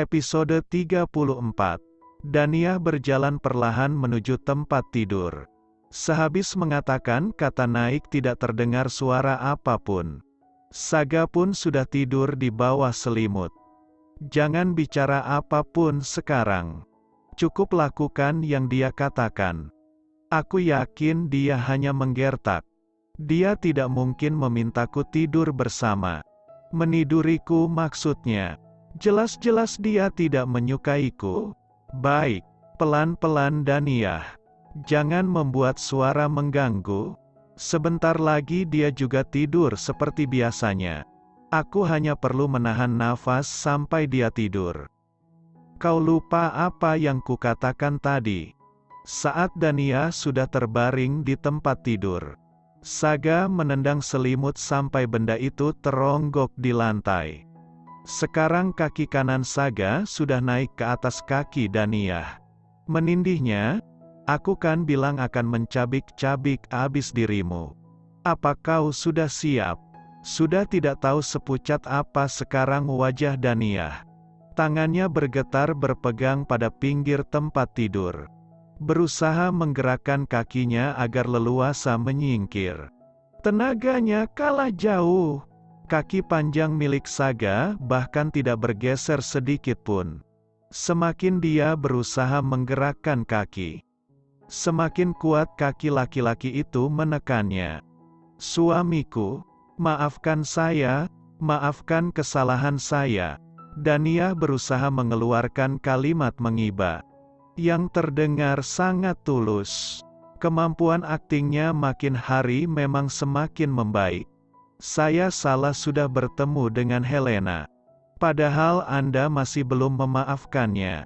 Episode 34. Dania berjalan perlahan menuju tempat tidur. Sehabis mengatakan kata naik tidak terdengar suara apapun. Saga pun sudah tidur di bawah selimut. Jangan bicara apapun sekarang. Cukup lakukan yang dia katakan. Aku yakin dia hanya menggertak. Dia tidak mungkin memintaku tidur bersama. Meniduriku maksudnya. Jelas-jelas dia tidak menyukaiku. Baik, pelan-pelan Dania. Jangan membuat suara mengganggu. Sebentar lagi dia juga tidur seperti biasanya. Aku hanya perlu menahan nafas sampai dia tidur. Kau lupa apa yang kukatakan tadi? Saat Dania sudah terbaring di tempat tidur, Saga menendang selimut sampai benda itu teronggok di lantai. Sekarang kaki kanan Saga sudah naik ke atas kaki Dania. Menindihnya, aku kan bilang akan mencabik-cabik abis dirimu. Apa kau sudah siap? Sudah tidak tahu sepucat apa sekarang wajah Dania. Tangannya bergetar berpegang pada pinggir tempat tidur. Berusaha menggerakkan kakinya agar leluasa menyingkir. Tenaganya kalah jauh. Kaki panjang milik Saga bahkan tidak bergeser sedikit pun. Semakin dia berusaha menggerakkan kaki, semakin kuat kaki laki-laki itu menekannya. Suamiku, maafkan saya, maafkan kesalahan saya. Dania berusaha mengeluarkan kalimat mengiba, yang terdengar sangat tulus. Kemampuan aktingnya makin hari memang semakin membaik. Saya salah sudah bertemu dengan Helena. Padahal Anda masih belum memaafkannya.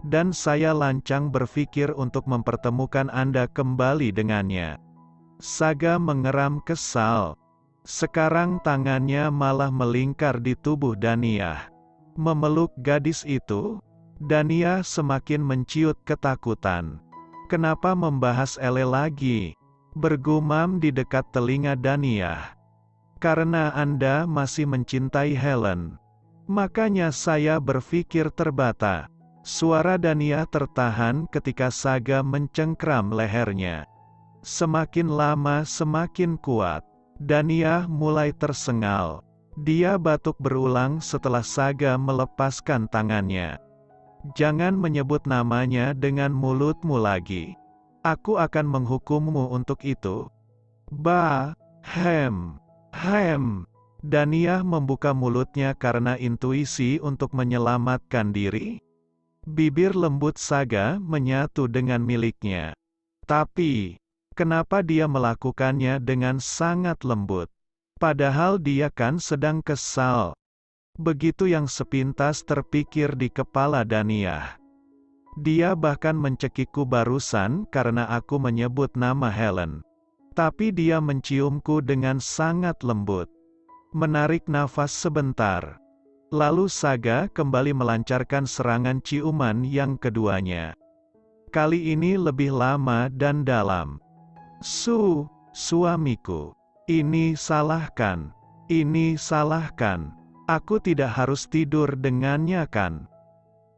Dan saya lancang berpikir untuk mempertemukan Anda kembali dengannya. Saga mengeram kesal. Sekarang tangannya malah melingkar di tubuh Dania. Memeluk gadis itu, Dania semakin menciut ketakutan. Kenapa membahas Ele lagi? Bergumam di dekat telinga Dania. Karena Anda masih mencintai Helen. Makanya saya berpikir terbata. Suara Dania tertahan ketika Saga mencengkram lehernya. Semakin lama semakin kuat. Dania mulai tersengal. Dia batuk berulang setelah Saga melepaskan tangannya. Jangan menyebut namanya dengan mulutmu lagi. Aku akan menghukummu untuk itu. Dania membuka mulutnya karena intuisi untuk menyelamatkan diri. Bibir lembut Saga menyatu dengan miliknya. Tapi, kenapa dia melakukannya dengan sangat lembut? Padahal dia kan sedang kesal. Begitu yang sepintas terpikir di kepala Dania. Dia bahkan mencekikku barusan karena aku menyebut nama Helen. Tapi dia menciumku dengan sangat lembut. Menarik nafas sebentar. Lalu Saga kembali melancarkan serangan ciuman yang keduanya. Kali ini lebih lama dan dalam. Suamiku. Ini salahkan. Aku tidak harus tidur dengannya kan?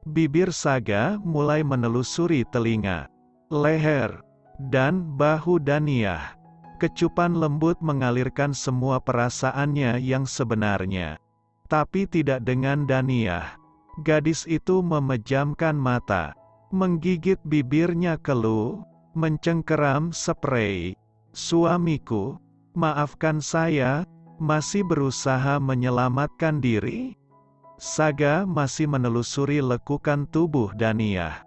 Bibir Saga mulai menelusuri telinga, leher, dan bahu Dania. Kecupan lembut mengalirkan semua perasaannya yang sebenarnya. Tapi tidak dengan Dania. Gadis itu memejamkan mata, menggigit bibirnya keluh, mencengkeram sprei. Suamiku, maafkan saya, masih berusaha menyelamatkan diri? Saga masih menelusuri lekukan tubuh Dania.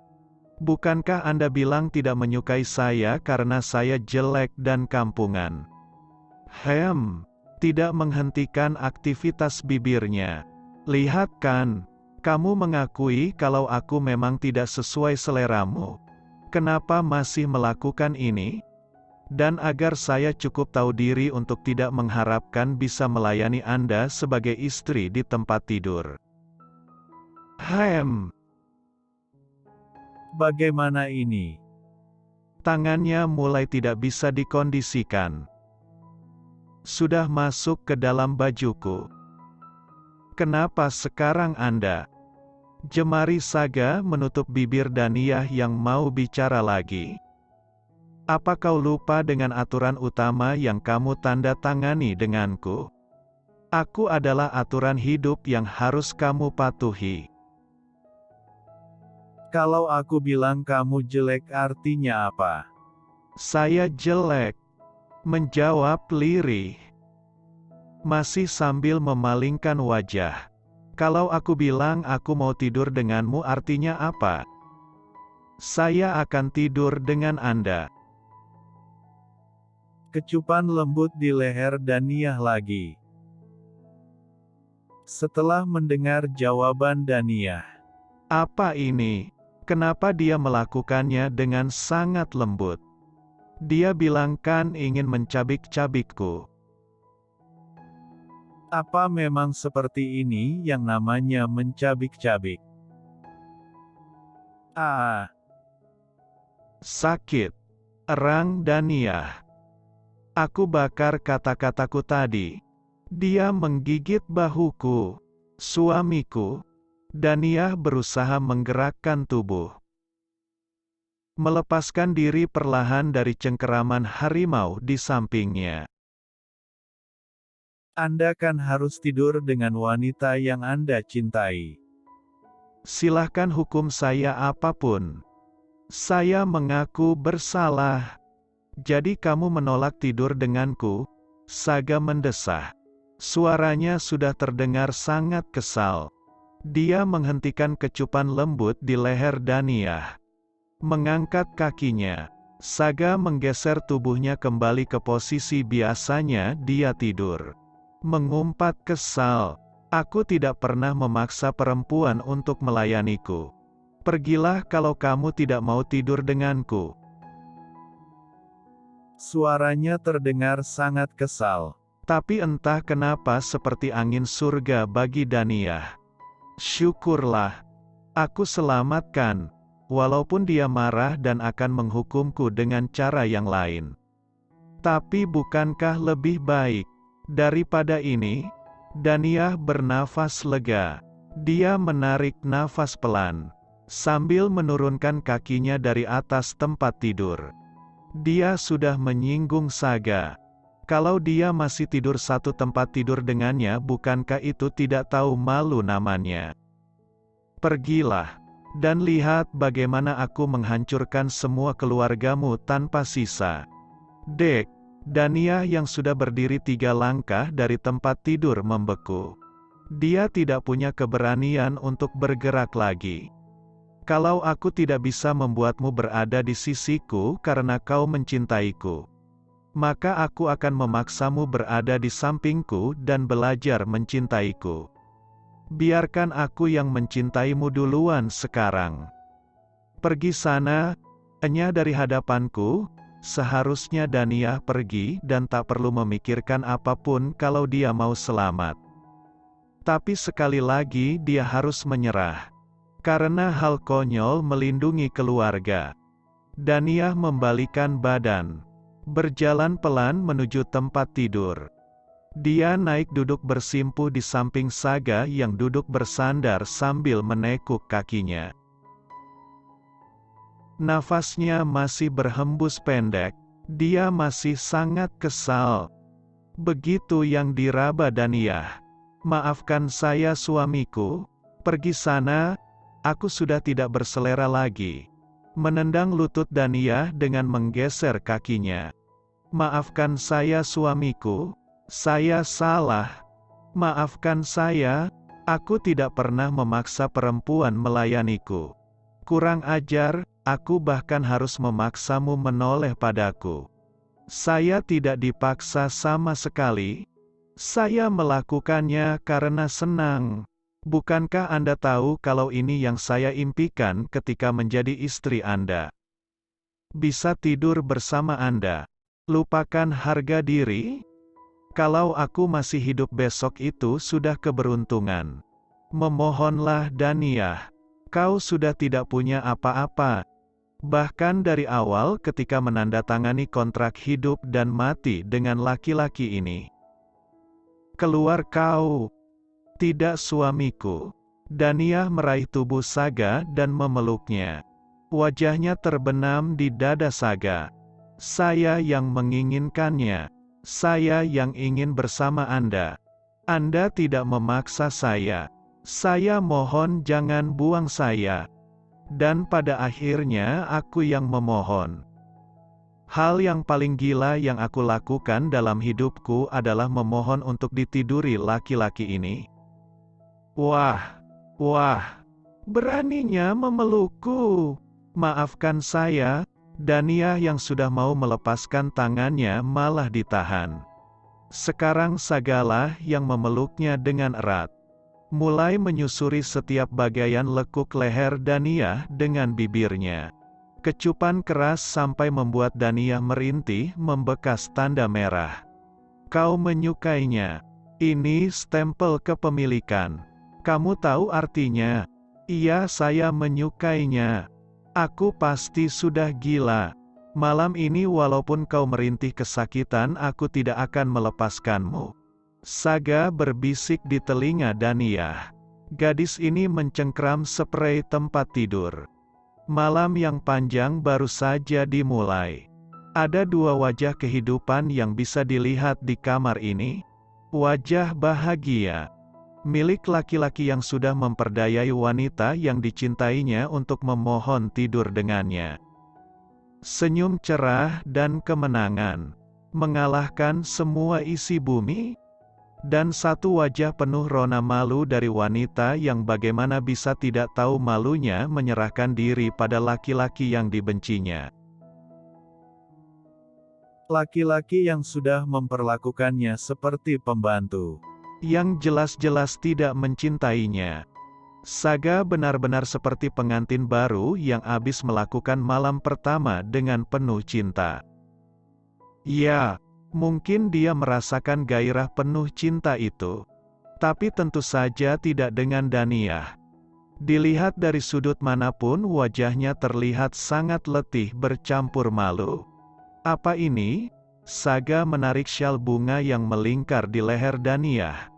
Bukankah Anda bilang tidak menyukai saya karena saya jelek dan kampungan? Tidak menghentikan aktivitas bibirnya. Lihat kan, kamu mengakui kalau aku memang tidak sesuai seleramu. Kenapa masih melakukan ini? Dan agar saya cukup tahu diri untuk tidak mengharapkan bisa melayani Anda sebagai istri di tempat tidur. Bagaimana ini? Tangannya mulai tidak bisa dikondisikan. Sudah masuk ke dalam bajuku. Kenapa sekarang Anda? Jemari Saga menutup bibir Daniyah yang mau bicara lagi. Apa kau lupa dengan aturan utama yang kamu tanda tangani denganku? Aku adalah aturan hidup yang harus kamu patuhi. Kalau aku bilang kamu jelek artinya apa? Saya jelek, menjawab lirih. Masih sambil memalingkan wajah. Kalau aku bilang aku mau tidur denganmu artinya apa? Saya akan tidur dengan Anda. Kecupan lembut di leher Daniyah lagi. Setelah mendengar jawaban Daniyah, Apa ini? Kenapa dia melakukannya dengan sangat lembut? Dia bilang kan ingin mencabik-cabikku. apa memang seperti ini yang namanya mencabik-cabik? Ah, Sakit. Erang Daniyah. Aku bakar kata-kataku tadi. Dia menggigit bahuku. Suamiku. Daniyah berusaha menggerakkan tubuh. Melepaskan diri perlahan dari cengkeraman harimau di sampingnya. Anda kan harus tidur dengan wanita yang Anda cintai. Silahkan hukum saya apapun. Saya mengaku bersalah. Jadi kamu menolak tidur denganku? Saga mendesah. Suaranya sudah terdengar sangat kesal. Dia menghentikan kecupan lembut di leher Daniyah. Mengangkat kakinya. Saga menggeser tubuhnya kembali ke posisi biasanya dia tidur. Mengumpat kesal. Aku tidak pernah memaksa perempuan untuk melayaniku. Pergilah kalau kamu tidak mau tidur denganku. Suaranya terdengar sangat kesal. Tapi entah kenapa seperti angin surga bagi Daniyah. Syukurlah. Aku selamatkan. Walaupun dia marah dan akan menghukumku dengan cara yang lain. Tapi bukankah lebih baik daripada ini? Daniyah bernafas lega. Dia menarik nafas pelan. Sambil menurunkan kakinya dari atas tempat tidur. Dia sudah menyinggung Saga. Kalau dia masih tidur satu tempat tidur dengannya, bukankah itu tidak tahu malu namanya? Pergilah, dan lihat bagaimana aku menghancurkan semua keluargamu tanpa sisa. Dek, Daniyah yang sudah berdiri 3 langkah dari tempat tidur membeku. Dia tidak punya keberanian untuk bergerak lagi. Kalau aku tidak bisa membuatmu berada di sisiku karena kau mencintaiku, maka aku akan memaksamu berada di sampingku dan belajar mencintaiku. Biarkan aku yang mencintaimu duluan sekarang. Pergi sana, enyah dari hadapanku. Seharusnya Daniyah pergi dan tak perlu memikirkan apapun kalau dia mau selamat. Tapi sekali lagi dia harus menyerah. Karena hal konyol melindungi keluarga. Daniyah membalikan badan. Berjalan pelan menuju tempat tidur. Dia naik duduk bersimpuh di samping Saga yang duduk bersandar sambil menekuk kakinya. Nafasnya masih berhembus pendek. Dia masih sangat kesal. Begitu yang diraba Daniyah. Maafkan saya suamiku. Pergi sana. Aku sudah tidak berselera lagi. Menendang lutut Daniyah dengan menggeser kakinya. Maafkan saya suamiku. Saya salah. Maafkan saya. Aku tidak pernah memaksa perempuan melayaniku. Kurang ajar. Aku bahkan harus memaksamu menoleh padaku. Saya tidak dipaksa sama sekali. Saya melakukannya karena senang. Bukankah Anda tahu kalau ini yang saya impikan ketika menjadi istri Anda? Bisa tidur bersama Anda. Lupakan harga diri? Kalau aku masih hidup besok itu sudah keberuntungan. Memohonlah Daniyah. Kau sudah tidak punya apa-apa. Bahkan dari awal ketika menandatangani kontrak hidup dan mati dengan laki-laki ini. Keluar kau. Tidak suamiku. Daniah meraih tubuh Saga dan memeluknya. Wajahnya terbenam di dada Saga. Saya yang menginginkannya. Saya yang ingin bersama Anda. Anda tidak memaksa saya. Saya mohon jangan buang saya. Dan pada akhirnya aku yang memohon. Hal yang paling gila yang aku lakukan dalam hidupku adalah memohon untuk ditiduri laki-laki ini. Wah, beraninya memelukku. Maafkan saya, Daniah yang sudah mau melepaskan tangannya malah ditahan. Sekarang Sagalah yang memeluknya dengan erat. Mulai menyusuri setiap bagian lekuk leher Daniah dengan bibirnya. Kecupan keras sampai membuat Daniah merintih membekas tanda merah. Kau menyukainya. Ini stempel kepemilikan. Kamu tahu artinya? Iya, saya menyukainya. Aku pasti sudah gila. Malam ini walaupun kau merintih kesakitan, aku tidak akan melepaskanmu. Saga berbisik di telinga Daniah. Gadis ini mencengkram sprei tempat tidur. Malam yang panjang baru saja dimulai. Ada dua wajah kehidupan yang bisa dilihat di kamar ini. Wajah bahagia milik laki-laki yang sudah memperdayai wanita yang dicintainya untuk memohon tidur dengannya. Senyum cerah dan kemenangan, mengalahkan semua isi bumi. Dan satu wajah penuh rona malu dari wanita yang bagaimana bisa tidak tahu malunya menyerahkan diri pada laki-laki yang dibencinya. Laki-laki yang sudah memperlakukannya seperti pembantu. Yang jelas-jelas tidak mencintainya. Saga benar-benar seperti pengantin baru yang habis melakukan malam pertama dengan penuh cinta. Ya, mungkin dia merasakan gairah penuh cinta itu. Tapi tentu saja tidak dengan Daniah. Dilihat dari sudut manapun wajahnya terlihat sangat letih bercampur malu. Apa ini? Saga menarik syal bunga yang melingkar di leher Daniah.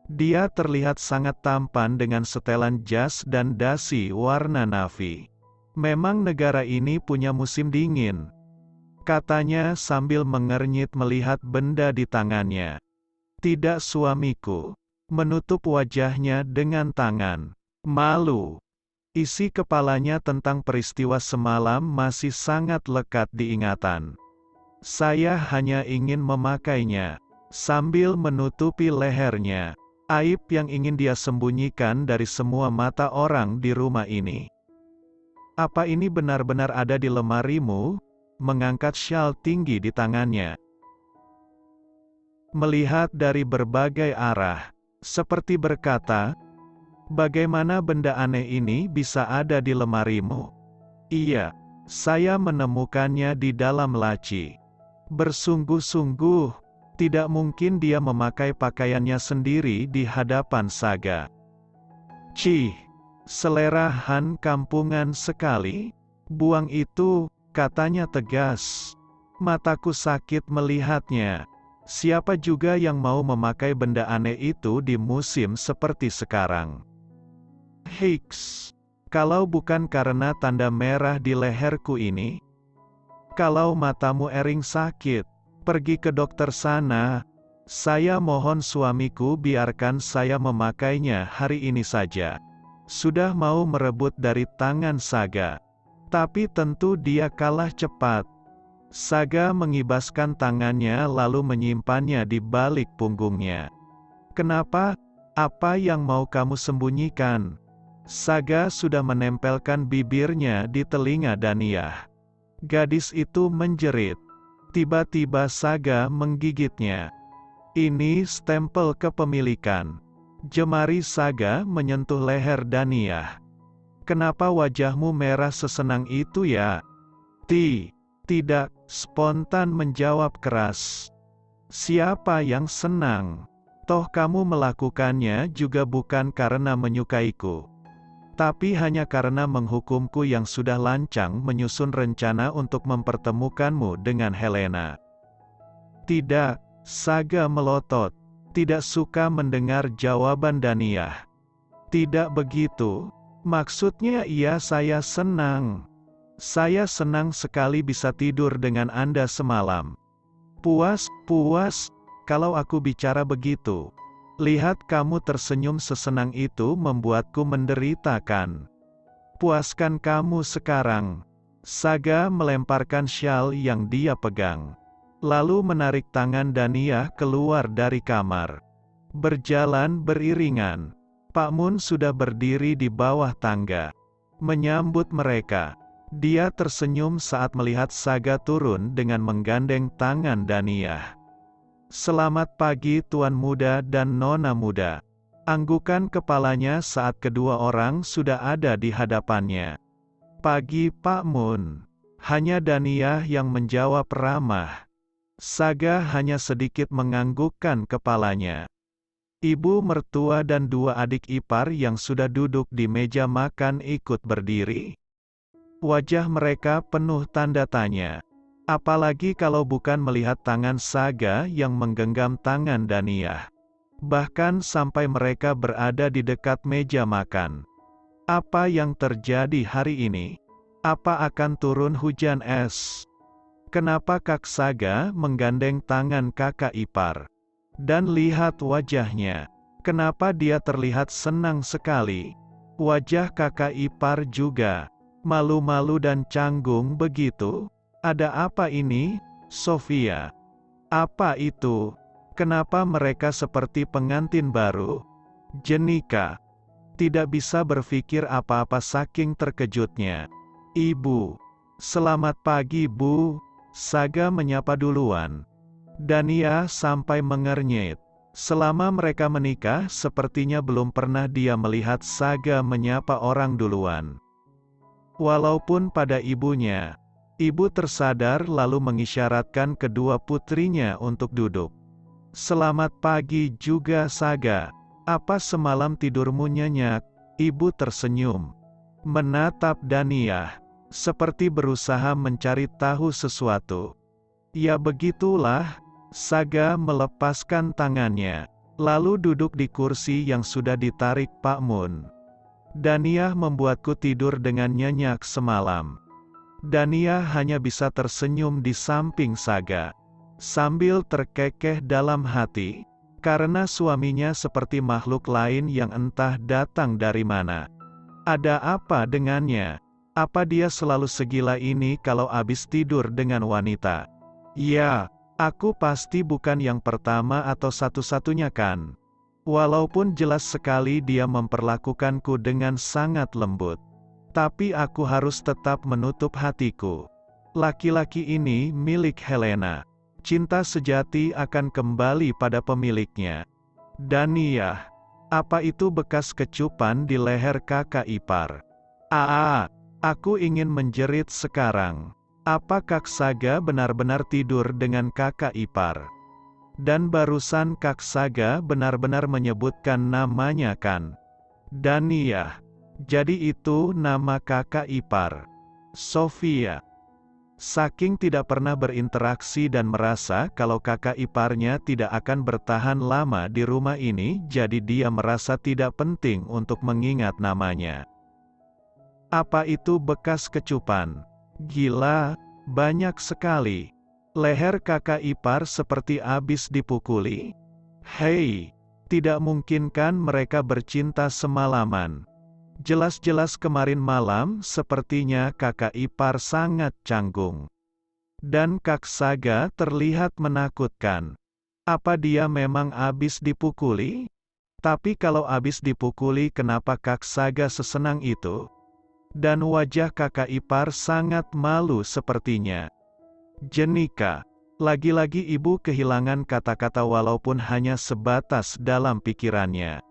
Dia terlihat sangat tampan dengan setelan jas dan dasi warna navy. Memang negara ini punya musim dingin, katanya sambil mengernyit melihat benda di tangannya. Tidak, suamiku. Menutup wajahnya dengan tangan. Malu. Isi kepalanya tentang peristiwa semalam masih sangat lekat diingatan. Saya hanya ingin memakainya. Sambil menutupi lehernya. Aib yang ingin dia sembunyikan dari semua mata orang di rumah ini. Apa ini benar-benar ada di lemarimu? Mengangkat syal tinggi di tangannya. Melihat dari berbagai arah. Seperti berkata, bagaimana benda aneh ini bisa ada di lemarimu? Iya, saya menemukannya di dalam laci. Bersungguh-sungguh, tidak mungkin dia memakai pakaiannya sendiri di hadapan Saga. Cih, selera Han kampungan sekali. Buang itu, katanya tegas. Mataku sakit melihatnya. Siapa juga yang mau memakai benda aneh itu di musim seperti sekarang? Hiks, kalau bukan karena tanda merah di leherku ini. Kalau matamu Ering sakit, pergi ke dokter sana. Saya mohon suamiku biarkan saya memakainya hari ini saja. Sudah mau merebut dari tangan Saga. Tapi tentu dia kalah cepat. Saga mengibaskan tangannya lalu menyimpannya di balik punggungnya. Kenapa? Apa yang mau kamu sembunyikan? Saga sudah menempelkan bibirnya di telinga Daniah. Gadis itu menjerit. Tiba-tiba Saga menggigitnya. Ini stempel kepemilikan. Jemari Saga menyentuh leher Daniah. Kenapa wajahmu merah sesenang itu ya? Tidak, spontan menjawab keras. Siapa yang senang? Toh kamu melakukannya juga bukan karena menyukaiku. Tapi hanya karena menghukumku yang sudah lancang menyusun rencana untuk mempertemukanmu dengan Helena. Tidak, Saga melotot. Tidak suka mendengar jawaban Daniah. Tidak begitu. Maksudnya saya senang. Saya senang sekali bisa tidur dengan Anda semalam. Puas, kalau aku bicara begitu. Lihat kamu tersenyum sesenang itu membuatku menderita kan? Puaskan kamu sekarang. Saga melemparkan syal yang dia pegang. Lalu menarik tangan Daniyah keluar dari kamar. Berjalan beriringan. Pak Mun sudah berdiri di bawah tangga. Menyambut mereka. Dia tersenyum saat melihat Saga turun dengan menggandeng tangan Daniyah. Selamat pagi Tuan Muda dan Nona Muda. Anggukan kepalanya saat kedua orang sudah ada di hadapannya. Pagi Pak Mun. Hanya Daniyah yang menjawab ramah. Saga hanya sedikit menganggukkan kepalanya. Ibu mertua dan dua adik ipar yang sudah duduk di meja makan ikut berdiri. Wajah mereka penuh tanda tanya. Apalagi kalau bukan melihat tangan Saga yang menggenggam tangan Daniyah. Bahkan sampai mereka berada di dekat meja makan. Apa yang terjadi hari ini? Apa akan turun hujan es? Kenapa Kak Saga menggandeng tangan kakak ipar? Dan lihat wajahnya. Kenapa dia terlihat senang sekali? Wajah kakak ipar juga. Malu-malu dan canggung begitu? Ada apa ini, Sofia? Apa itu? Kenapa mereka seperti pengantin baru? Jenika tidak bisa berpikir apa-apa saking terkejutnya. Ibu. Selamat pagi Bu. Saga menyapa duluan. Daniyah sampai mengernyit. Selama mereka menikah sepertinya belum pernah dia melihat Saga menyapa orang duluan. Walaupun pada ibunya, ibu tersadar lalu mengisyaratkan kedua putrinya untuk duduk. Selamat pagi juga Saga. Apa semalam tidurmu nyenyak? Ibu tersenyum. Menatap Daniyah. Seperti berusaha mencari tahu sesuatu. Ya begitulah. Saga melepaskan tangannya. Lalu duduk di kursi yang sudah ditarik Pak Mun. Daniyah membuatku tidur dengan nyenyak semalam. Daniyah hanya bisa tersenyum di samping Saga. Sambil terkekeh dalam hati. Karena suaminya seperti makhluk lain yang entah datang dari mana. Ada apa dengannya? Apa dia selalu segila ini kalau habis tidur dengan wanita? Ya, aku pasti bukan yang pertama atau satu-satunya kan? Walaupun jelas sekali dia memperlakukanku dengan sangat lembut. Tapi aku harus tetap menutup hatiku. Laki-laki ini milik Helena. Cinta sejati akan kembali pada pemiliknya. Daniyah. Apa itu bekas kecupan di leher kakak ipar? Aku ingin menjerit sekarang. Apa Kak Saga benar-benar tidur dengan kakak ipar? Dan barusan Kak Saga benar-benar menyebutkan namanya kan? Daniyah. Jadi itu nama kakak ipar. Sofia. Saking tidak pernah berinteraksi dan merasa kalau kakak iparnya tidak akan bertahan lama di rumah ini, jadi dia merasa tidak penting untuk mengingat namanya. Apa itu bekas kecupan? Gila, banyak sekali. Leher kakak ipar seperti habis dipukuli. Hei, tidak mungkin kan mereka bercinta semalaman? Jelas-jelas kemarin malam sepertinya kakak ipar sangat canggung. Dan Kak Saga terlihat menakutkan. Apa dia memang habis dipukuli? Tapi kalau habis dipukuli kenapa Kak Saga sesenang itu? Dan wajah kakak ipar sangat malu sepertinya. Jenika. Lagi-lagi ibu kehilangan kata-kata walaupun hanya sebatas dalam pikirannya.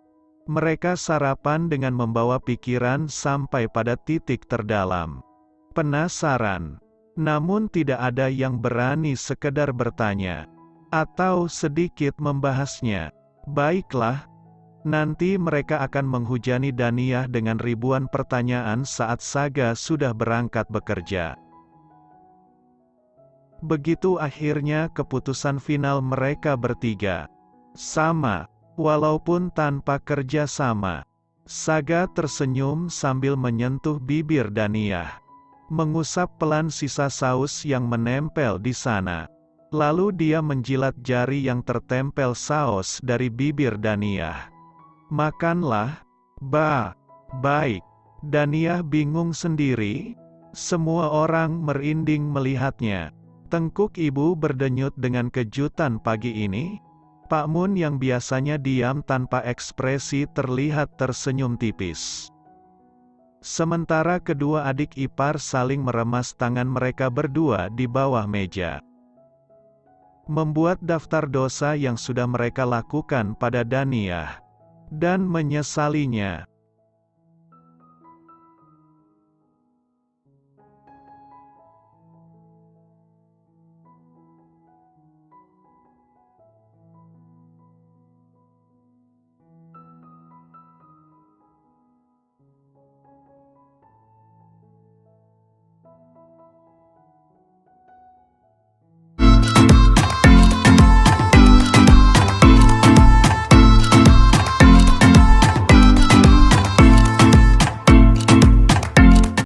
Mereka sarapan dengan membawa pikiran sampai pada titik terdalam. Penasaran. Namun tidak ada yang berani sekedar bertanya. Atau sedikit membahasnya. Baiklah. Nanti mereka akan menghujani Daniyah dengan ribuan pertanyaan saat Saga sudah berangkat bekerja. Begitu akhirnya keputusan final mereka bertiga. Sama, walaupun tanpa kerja sama. Saga tersenyum sambil menyentuh bibir Daniah. Mengusap pelan sisa saus yang menempel di sana. Lalu dia menjilat jari yang tertempel saus dari bibir Daniah. Makanlah, baik. Daniah bingung sendiri. Semua orang merinding melihatnya. Tengkuk ibu berdenyut dengan kejutan pagi ini. Pak Mun yang biasanya diam tanpa ekspresi terlihat tersenyum tipis. Sementara kedua adik ipar saling meremas tangan mereka berdua di bawah meja. Membuat daftar dosa yang sudah mereka lakukan pada Daniah. Dan menyesalinya.